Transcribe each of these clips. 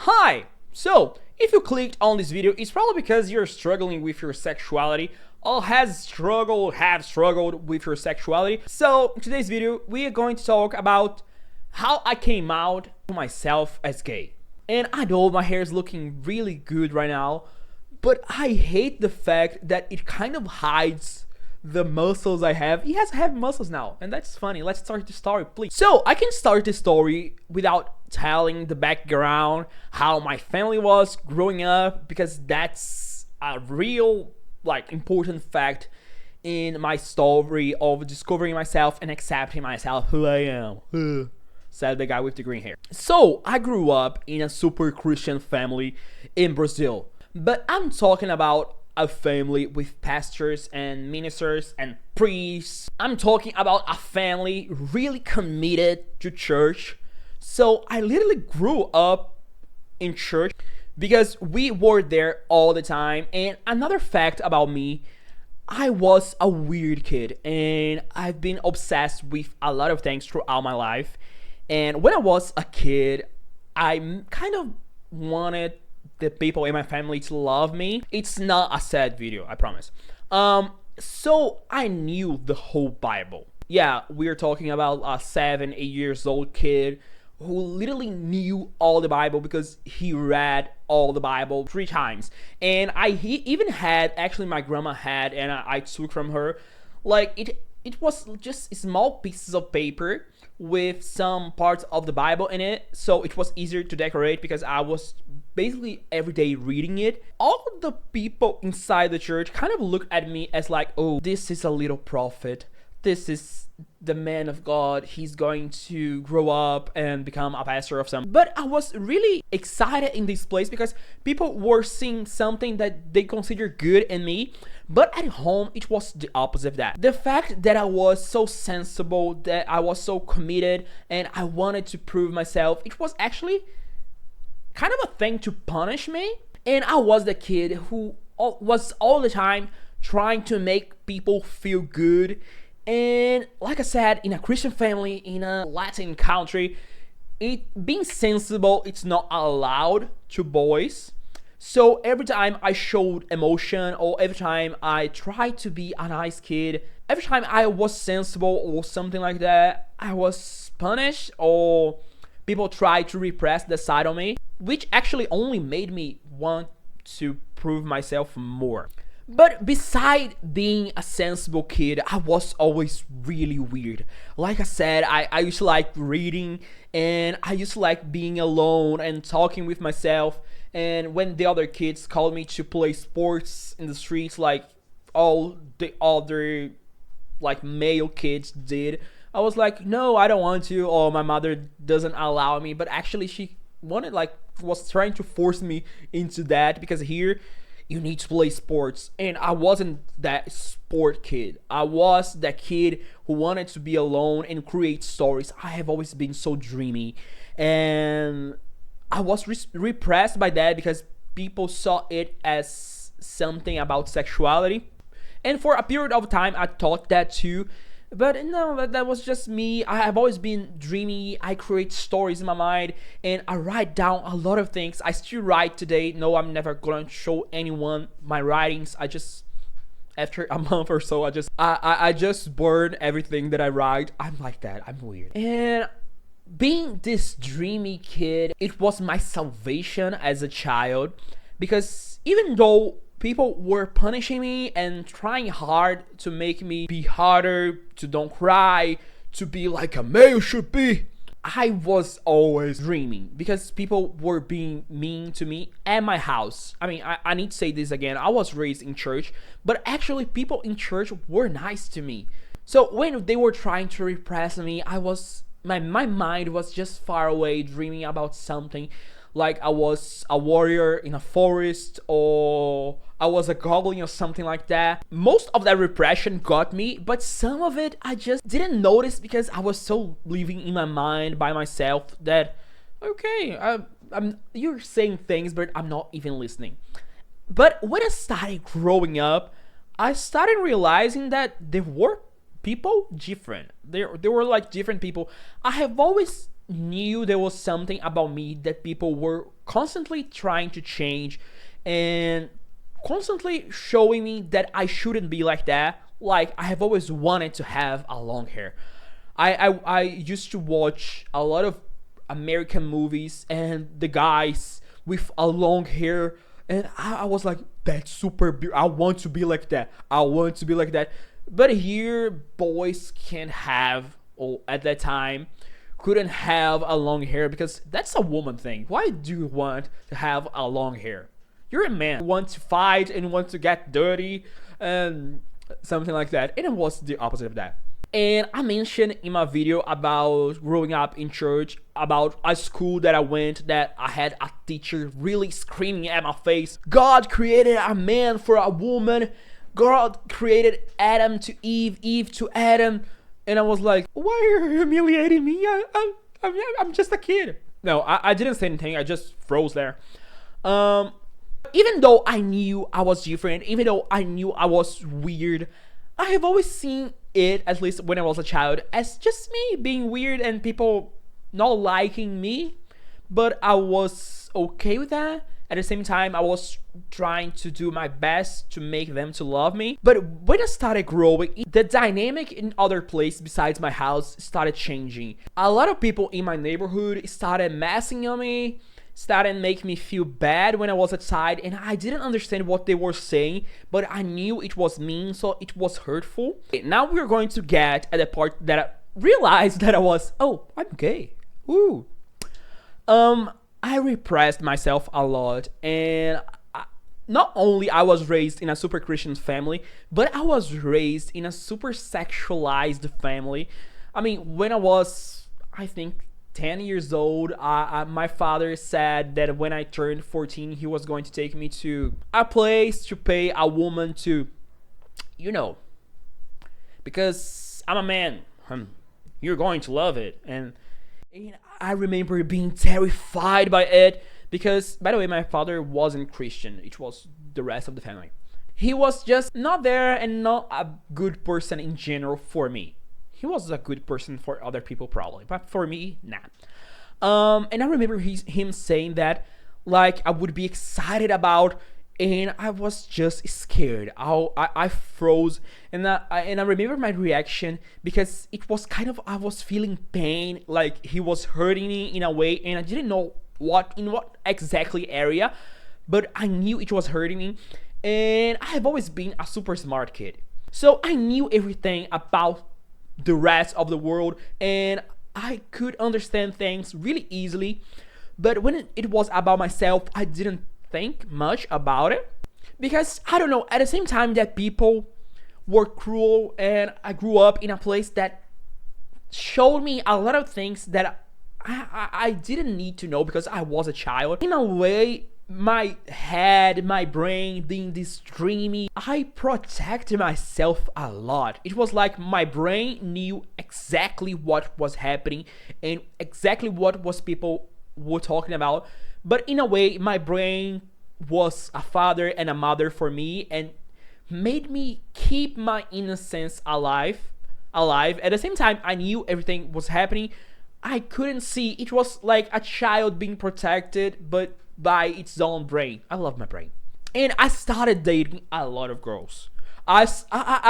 Hi! So, if you clicked on this video, it's probably because you're struggling with your sexuality or have struggled with your sexuality. So, in today's video, we are going to talk about how I came out to myself as gay. And I know my hair is looking really good right now, but I hate the fact that it kind of hides the muscles I have. He has to have muscles now, and that's funny. Let's start the story, please. So I can start the story without telling the background, how my family was growing up, because that's a real important fact in my story of discovering myself and accepting myself, who I am. Said the guy with the green hair. So I grew up in a super Christian family in Brazil, but I'm talking about a family with pastors and ministers and priests. I'm talking about a family really committed to church. So I literally grew up in church because we were there all the time. And another fact about me, I was a weird kid and I've been obsessed with a lot of things throughout my life. And when I was a kid, I kind of wanted the people in my family to love me. It's not a sad video, I promise. So I knew the whole Bible. Yeah, we're talking about a 7-8 years old kid who literally knew all the Bible because he read all the Bible 3 times. And he even had, actually my grandma had, and I took from her, it was just small pieces of paper with some parts of the Bible in it, so it was easier to decorate because I was basically every day reading it. All the people inside the church kind of look at me as like, oh, this is a little prophet, this is the man of God, he's going to grow up and become a pastor of some. But I was really excited in this place because people were seeing something that they consider good in me. But at home, it was the opposite of that. The fact that I was so sensible, that I was so committed, and I wanted to prove myself, it was actually kind of a thing to punish me. And I was the kid who was all the time trying to make people feel good. And like I said, in a Christian family, in a Latin country, being sensible, it's not allowed to boys. So every time I showed emotion, or every time I tried to be a nice kid, every time I was sensible or something like that, I was punished, or people tried to repress the side of me, which actually only made me want to prove myself more. But beside being a sensible kid, I was always really weird. Like I said, I used to like reading, and I used to like being alone and talking with myself. And when the other kids called me to play sports in the streets like all the other male kids did, I was like, no, I don't want to, or my mother doesn't allow me. But actually she was trying to force me into that, because here you need to play sports. And I wasn't that sport kid. I was that kid who wanted to be alone and create stories. I have always been so dreamy, and I was repressed by that because people saw it as something about sexuality. And for a period of time, I thought that too. But no, that was just me. I have always been dreamy. I create stories in my mind, and I write down a lot of things. I still write today. No, I'm never going to show anyone my writings. I just, after a month or so, I just burn everything that I write. I'm like that. I'm weird. And being this dreamy kid, it was my salvation as a child, because even though people were punishing me and trying hard to make me be harder, to don't cry, to be like a male should be, I was always dreaming because people were being mean to me at my house. I mean, I need to say this again. I was raised in church, but actually people in church were nice to me. So when they were trying to repress me, my mind was just far away, dreaming about something like I was a warrior in a forest, or I was a goblin or something like that. Most of that repression got me, but some of it I just didn't notice because I was so living in my mind by myself that, okay, you're saying things, but I'm not even listening. But when I started growing up, I started realizing that there were people different. There were different people. I have always knew there was something about me that people were constantly trying to change and constantly showing me that I shouldn't be like that. Like, I have always wanted to have a long hair. I used to watch a lot of American movies and the guys with a long hair, and I was like, that's super I want to be like that. I want to be like that. But here, boys can't have, or at that time, couldn't have a long hair because that's a woman thing. Why do you want to have a long hair? You're a man. You want to fight and want to get dirty and something like that. And it was the opposite of that. And I mentioned in my video about growing up in church, about a school that I went that I had a teacher really screaming at my face, God created a man for a woman. God created Adam to Eve, Eve to Adam. And I was like, why are you humiliating me? I'm just a kid. No, I didn't say anything. I just froze there. Even though I knew I was different, even though I knew I was weird, I have always seen it, at least when I was a child, as just me being weird and people not liking me. But I was okay with that. At the same time, I was trying to do my best to make them to love me. But when I started growing, the dynamic in other places besides my house started changing. A lot of people in my neighborhood started messing on me, started making me feel bad when I was outside, and I didn't understand what they were saying, but I knew it was mean, so it was hurtful. Now we're going to get at the part that I realized that I was, oh, I'm gay. Ooh. I repressed myself a lot, and not only I was raised in a super Christian family, but I was raised in a super sexualized family. I mean, when I was, I think, 10 years old, my father said that when I turned 14, he was going to take me to a place to pay a woman to, you know, because I'm a man, you're going to love it. And I remember being terrified by it because, by the way, my father wasn't Christian. It was the rest of the family. He was just not there and not a good person in general for me. He was a good person for other people probably, but for me, nah. And I remember him saying that, like, I would be excited about, and I was just scared. I froze, and I remember my reaction because it was kind of, I was feeling pain, like he was hurting me in a way, and I didn't know in what exactly area, but I knew it was hurting me. And I have always been a super smart kid, so I knew everything about the rest of the world, and I could understand things really easily. But when it was about myself, I didn't think much about it because, I don't know, at the same time that people were cruel, and I grew up in a place that showed me a lot of things that I didn't need to know because I was a child. In a way, my head, my brain being this dreamy, I protected myself a lot. It was like my brain knew exactly what was happening and exactly what was people were talking about. But in a way, my brain was a father and a mother for me and made me keep my innocence alive. At the same time, I knew everything was happening. I couldn't see. It was like a child being protected, but by its own brain. I love my brain. And I started dating a lot of girls. I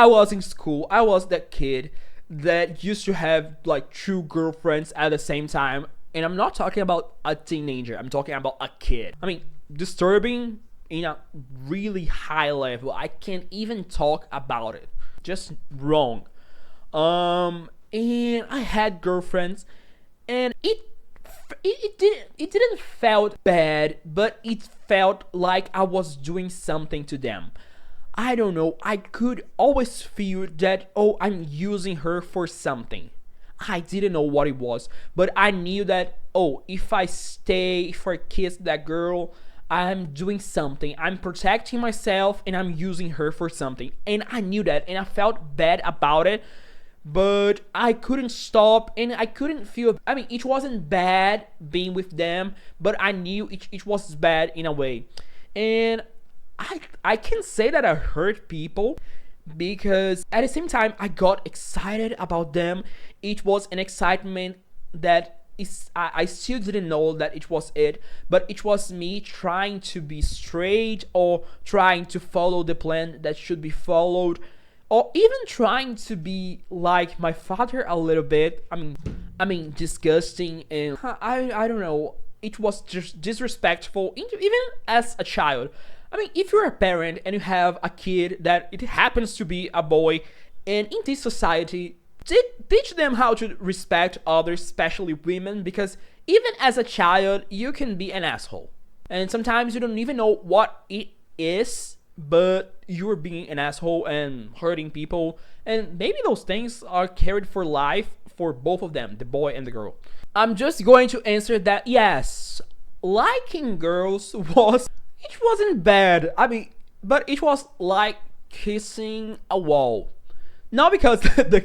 was in school. I was that kid that used to have like 2 girlfriends at the same time. And I'm not talking about a teenager. I'm talking about a kid. I mean, disturbing in a really high level. I can't even talk about it. Just wrong. And I had girlfriends, and it didn't felt bad, but it felt like I was doing something to them. I don't know, I could always feel that, oh, I'm using her for something. I didn't know what it was, but I knew that, oh, if I kiss that girl, I'm doing something. I'm protecting myself and I'm using her for something. And I knew that, and I felt bad about it. But I couldn't stop, and I couldn't feel, I mean, it wasn't bad being with them, but I knew it was bad in a way. And I can say that I hurt people because at the same time I got excited about them. It was an excitement that I still didn't know that it was it, but it was me trying to be straight, or trying to follow the plan that should be followed, or even trying to be like my father a little bit. I mean, disgusting, and I don't know. It was just disrespectful, even as a child. I mean, if you're a parent and you have a kid that it happens to be a boy, and in this society, teach them how to respect others, especially women, because even as a child, you can be an asshole. And sometimes you don't even know what it is, but you're being an asshole and hurting people. And maybe those things are carried for life for both of them, the boy and the girl. I'm just going to answer that yes, liking girls it wasn't bad. I mean, but it was like kissing a wall. Not because the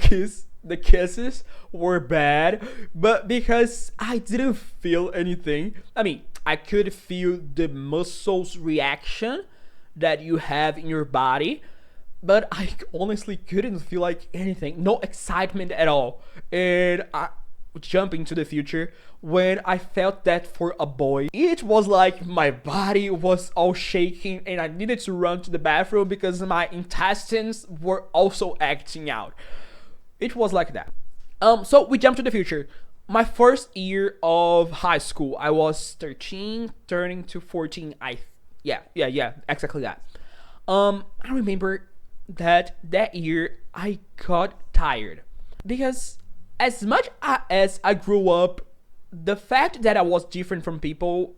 kisses were bad, but because I didn't feel anything. I mean, I could feel the muscles reaction that you have in your body, but I honestly couldn't feel like anything. No excitement at all. And jumping to the future, when I felt that for a boy, it was like my body was all shaking and I needed to run to the bathroom because my intestines were also acting out. It was like that. So we jump to the future. My first year of high school, I was 13, turning to 14. Yeah, exactly that. I remember that year I got tired because as much as I grew up, the fact that I was different from people,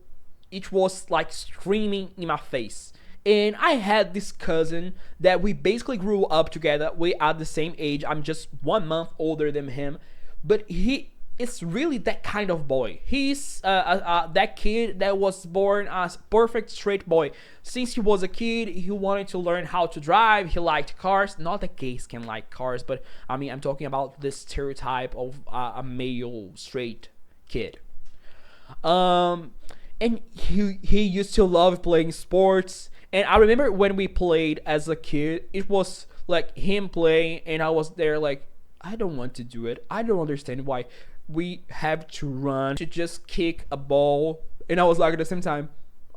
it was like screaming in my face. And I had this cousin that we basically grew up together. We are the same age. I'm just 1 month older than him, but he is really that kind of boy. He's that kid that was born as perfect straight boy. Since he was a kid, he wanted to learn how to drive. He liked cars. Not that gays can like cars, but I mean, I'm talking about this stereotype of a male straight kid. And he used to love playing sports. And I remember when we played as a kid, it was like him playing, and I was there like, I don't want to do it. I don't understand why we have to run to just kick a ball. And I was like at the same time,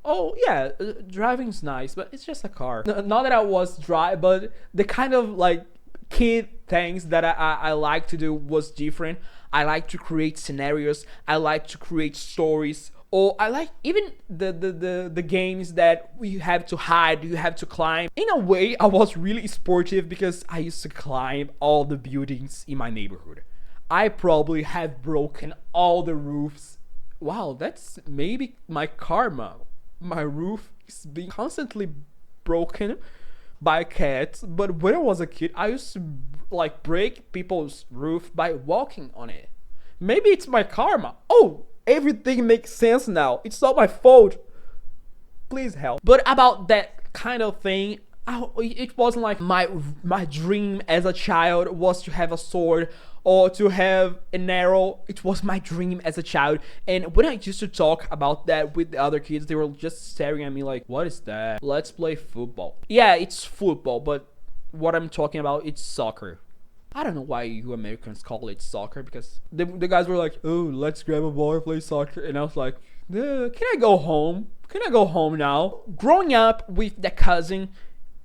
oh yeah, driving's nice, but it's just a car. Not that I was dry, but the kind of like kid things that I like to do was different. I like to create scenarios. I like to create stories. Or I like even the games that you have to hide, you have to climb. In a way, I was really sportive because I used to climb all the buildings in my neighborhood. I probably have broken all the roofs. Wow, that's maybe my karma. My roof is being constantly broken by cats. But when I was a kid, I used to like break people's roof by walking on it. Maybe it's my karma. Oh, everything makes sense now. It's not my fault. Please help. But about that kind of thing, it wasn't like my dream as a child was to have a sword or to have an arrow. It was my dream as a child. And when I used to talk about that with the other kids, they were just staring at me like, what is that? Let's play football. Yeah, it's football, but what I'm talking about, it's soccer. I don't know why you Americans call it soccer, because the guys were like, oh, let's grab a ball and play soccer. And I was like, can I go home? Can I go home now? Growing up with that cousin,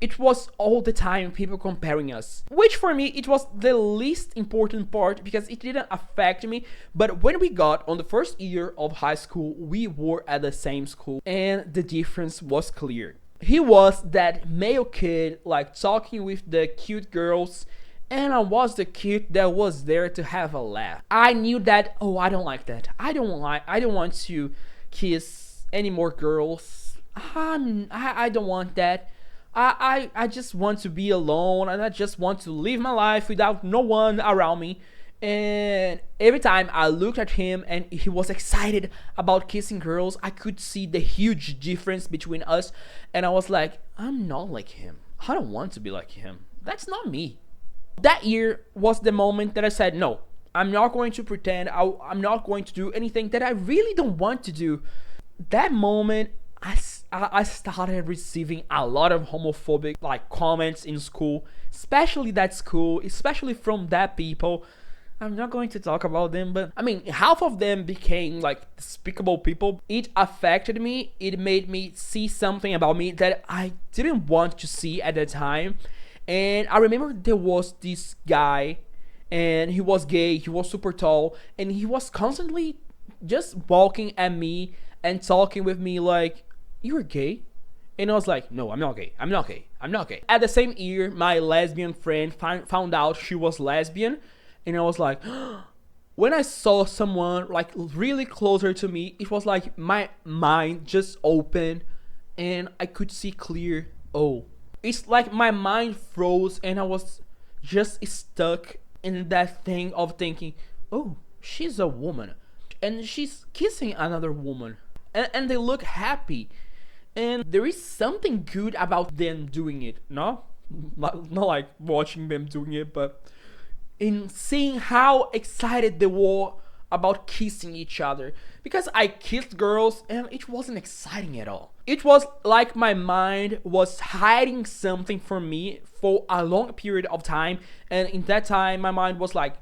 it was all the time people comparing us. Which for me, it was the least important part because it didn't affect me. But when we got on the first year of high school, we were at the same school and the difference was clear. He was that male kid like talking with the cute girls, and I was the kid that was there to have a laugh. I knew that, oh, I don't like that. I don't want to kiss any more girls. I don't want that. I just want to be alone, and I just want to live my life without no one around me. And every time I looked at him and he was excited about kissing girls, I could see the huge difference between us. And I was like, I'm not like him. I don't want to be like him. That's not me. That year was the moment that I said, no, I'm not going to pretend. I'm not going to do anything that I really don't want to do. That moment, I started receiving a lot of homophobic like comments in school, especially from that people. I'm not going to talk about them, but I mean, half of them became like despicable people. It affected me. It made me see something about me that I didn't want to see at the time. And I remember there was this guy, and he was gay, he was super tall, and he was constantly just walking at me and talking with me like, "You're gay?" And I was like, "No, I'm not gay. I'm not gay. I'm not gay." At the same year, my lesbian friend found out she was lesbian. And I was like, when I saw someone like really closer to me, it was like my mind just opened and I could see clear. Oh, it's like my mind froze and I was just stuck in that thing of thinking, oh, she's a woman and she's kissing another woman and they look happy. And there is something good about them doing it, no? Not like watching them doing it, but in seeing how excited they were about kissing each other. Because I kissed girls and it wasn't exciting at all. It was like my mind was hiding something from me for a long period of time. And in that time, my mind was like,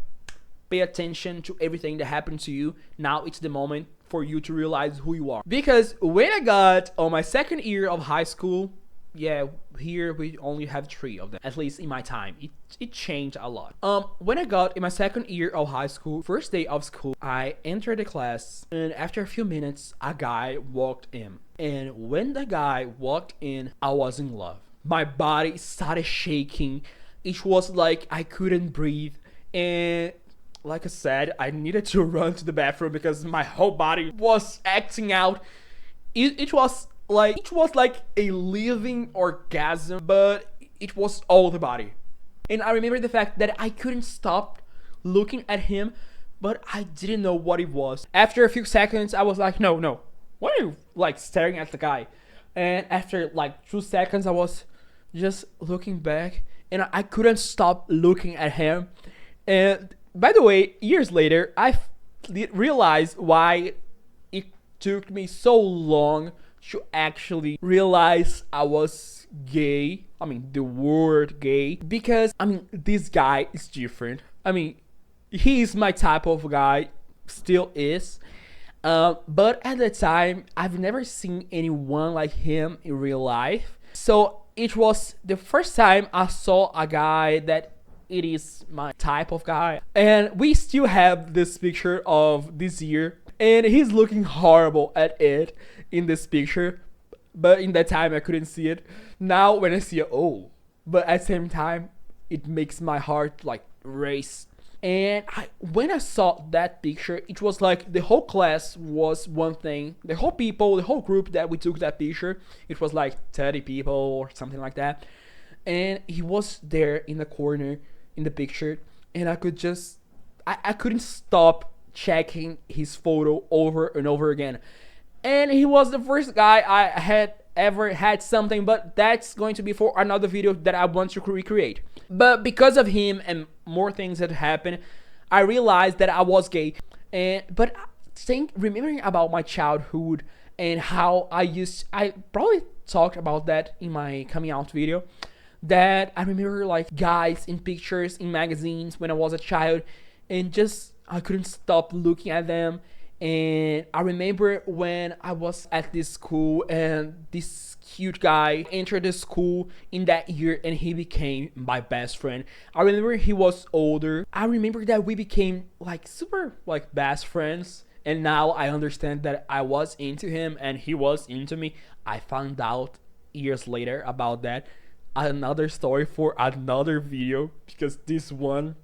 pay attention to everything that happened to you. Now it's the moment for you to realize who you are. Because when I got on my second year of high school, yeah, here we only have 3 of them, at least in my time. It changed a lot. When I got in my second year of high school, first day of school, I entered the class, and after a few minutes, a guy walked in. And when the guy walked in, I was in love. My body started shaking. It was like I couldn't breathe, and like I said, I needed to run to the bathroom because my whole body was acting out. It was like a living orgasm, but it was all the body. And I remember the fact that I couldn't stop looking at him, but I didn't know what it was. After a few seconds, I was like, no, why are you like staring at the guy? And after like 2 seconds, I was just looking back, and I couldn't stop looking at him. And by the way, years later, I realized why it took me so long to actually realize I was gay. I mean, the word gay. Because, I mean, this guy is different. I mean, he is my type of guy. Still is. But at the time, I've never seen anyone like him in real life. So, it was the first time I saw a guy that it is my type of guy. And we still have this picture of this year. And he's looking horrible at it in this picture, but in that time I couldn't see it. Now when I see it, oh, but at the same time it makes my heart like race. And when I saw that picture, it was like the whole class was one thing. The whole group that we took that picture, it was like 30 people or something like that. And he was there in the corner in the picture, and I couldn't stop checking his photo over and over again. And he was the first guy I had ever had something, but that's going to be for another video that I want to recreate. But because of him and more things that happened, I realized that I was gay. But remembering about my childhood and how I probably talked about that in my coming out video, that I remember like guys in pictures in magazines when I was a child, and just I couldn't stop looking at them. And I remember when I was at this school and this cute guy entered the school in that year and he became my best friend. I remember he was older. I remember that we became like super like best friends. And now I understand that I was into him and he was into me. I found out years later about that. Another story for another video, because this one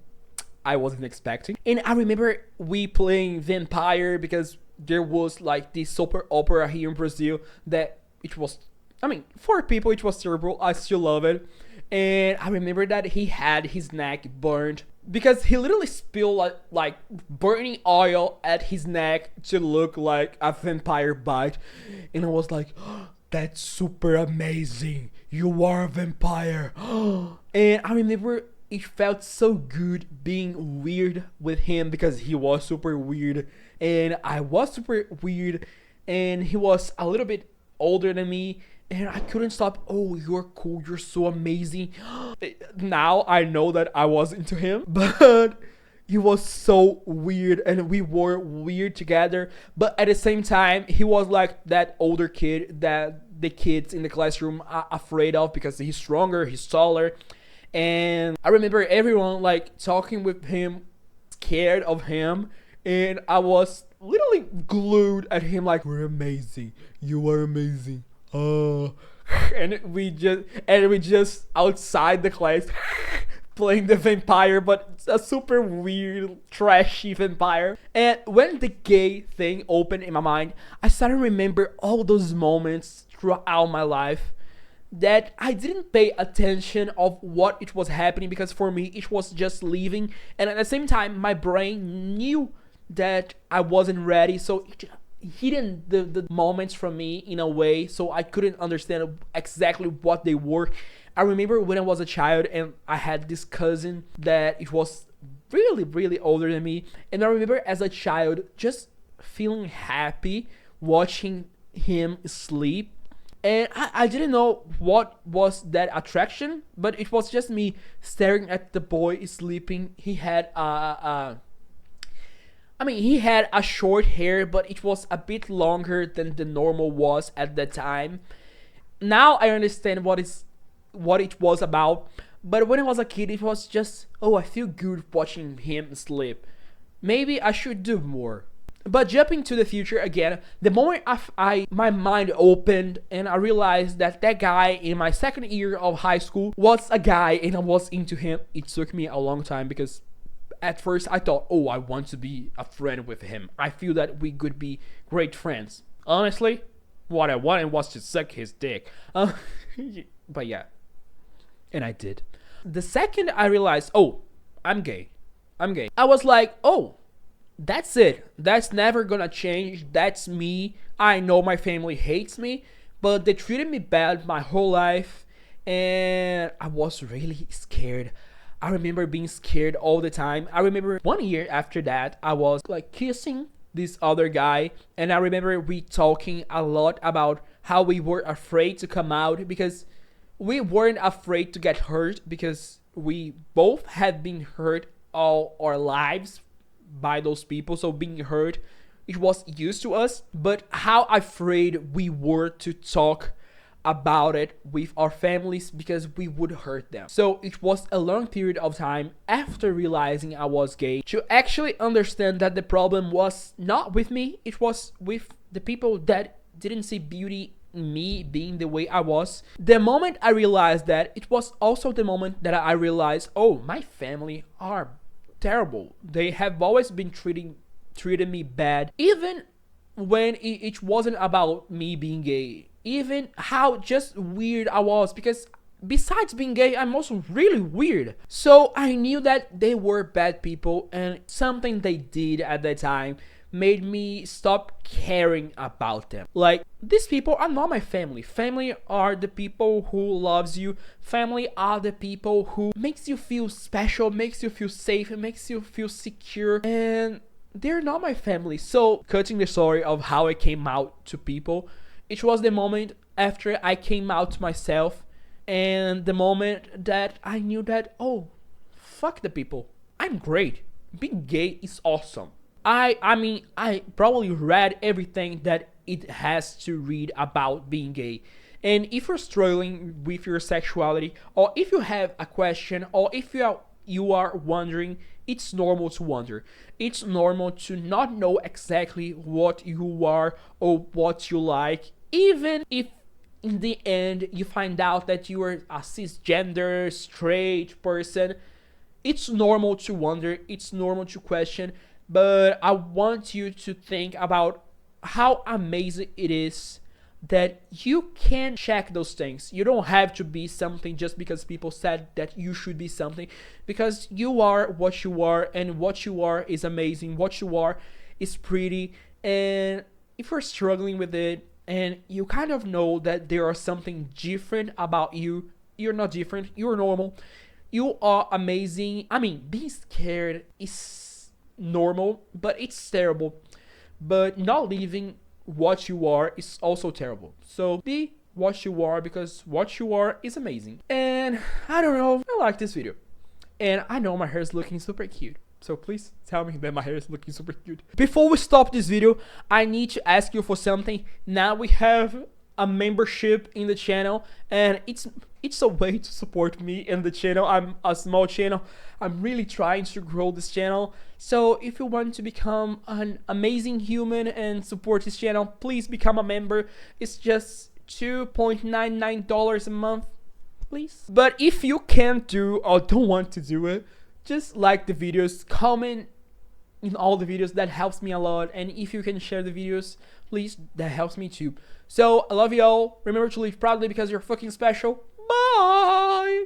I wasn't expecting. And I remember we playing Vampire because there was like this soap opera here in Brazil that it was, I mean, for people it was terrible. I still love it. And I remember that he had his neck burned because he literally spilled like burning oil at his neck to look like a vampire bite. And I was like, oh, that's super amazing. You are a vampire. And I remember it felt so good being weird with him because he was super weird and I was super weird, and he was a little bit older than me, and I couldn't stop. Oh, you're cool, you're so amazing. Now I know that I was into him, but He was so weird and we were weird together, but at the same time he was like that older kid that the kids in the classroom are afraid of because he's stronger, he's taller. And I remember everyone like talking with him, scared of him, and I was literally glued at him like, we're amazing, you are amazing, oh. And we just outside the class playing the vampire, but a super weird, trashy vampire. And when the gay thing opened in my mind, I started to remember all those moments throughout my life that I didn't pay attention of what it was happening, because for me it was just leaving, and at the same time my brain knew that I wasn't ready, so it hidden the moments from me in a way so I couldn't understand exactly what they were. I remember when I was a child and I had this cousin that it was really, really older than me, and I remember as a child just feeling happy watching him sleep. And I didn't know what was that attraction, but it was just me staring at the boy sleeping. He had he had a short hair, but it was a bit longer than the normal was at the time. Now I understand what it was about, but when I was a kid, it was just, oh, I feel good watching him sleep. Maybe I should do more. But jumping to the future again, the moment my mind opened and I realized that that guy in my second year of high school was a guy and I was into him. It took me a long time because at first I thought, oh, I want to be a friend with him. I feel that we could be great friends. Honestly, what I wanted was to suck his dick. But yeah, and I did. The second I realized, oh, I'm gay, I was like, oh, that's it. That's never gonna change. That's me. I know my family hates me, but they treated me bad my whole life, and I was really scared. I remember being scared all the time. I remember 1 year after that, I was like kissing this other guy, and I remember we talking a lot about how we were afraid to come out because we weren't afraid to get hurt because we both had been hurt all our lives by those people, so being hurt, it was used to us, but how afraid we were to talk about it with our families because we would hurt them. So it was a long period of time after realizing I was gay to actually understand that the problem was not with me, it was with the people that didn't see beauty in me being the way I was. The moment I realized that, it was also the moment that I realized, oh, my family are terrible. They have always been treating me bad, even when it wasn't about me being gay. Even how just weird I was, because besides being gay, I'm also really weird. So I knew that they were bad people, and something they did at the time made me stop caring about them. Like, these people are not my family. Family are the people who loves you. Family are the people who makes you feel special, makes you feel safe, and makes you feel secure. And they're not my family. So, cutting the story of how I came out to people, it was the moment after I came out to myself, and the moment that I knew that, oh, fuck the people. I'm great. Being gay is awesome. I mean, I probably read everything that it has to read about being gay. And if you're struggling with your sexuality, or if you have a question, or if you are wondering, it's normal to wonder. It's normal to not know exactly what you are or what you like, even if in the end you find out that you are a cisgender, straight person. It's normal to wonder, it's normal to question. But I want you to think about how amazing it is that you can check those things. You don't have to be something just because people said that you should be something, because you are what you are, and what you are is amazing. What you are is pretty. And if you're struggling with it and you kind of know that there is something different about you, you're not different, you're normal, you are amazing. I mean, being scared is normal, but it's terrible. But not living what you are is also terrible. So be what you are, because what you are is amazing. And I don't know, I like this video, and I know my hair is looking super cute. So please tell me that my hair is looking super cute. Before we stop this video, I need to ask you for something. Now we have a membership in the channel, and it's a way to support me and the channel. I'm a small channel. I'm really trying to grow this channel. So if you want to become an amazing human and support this channel, please become a member. It's just $2.99 a month, please. But if you can't do or don't want to do it, just like the videos, comment in all the videos. That helps me a lot. And if you can share the videos, please, that helps me too. So I love you all. Remember to live proudly because you're fucking special. Bye.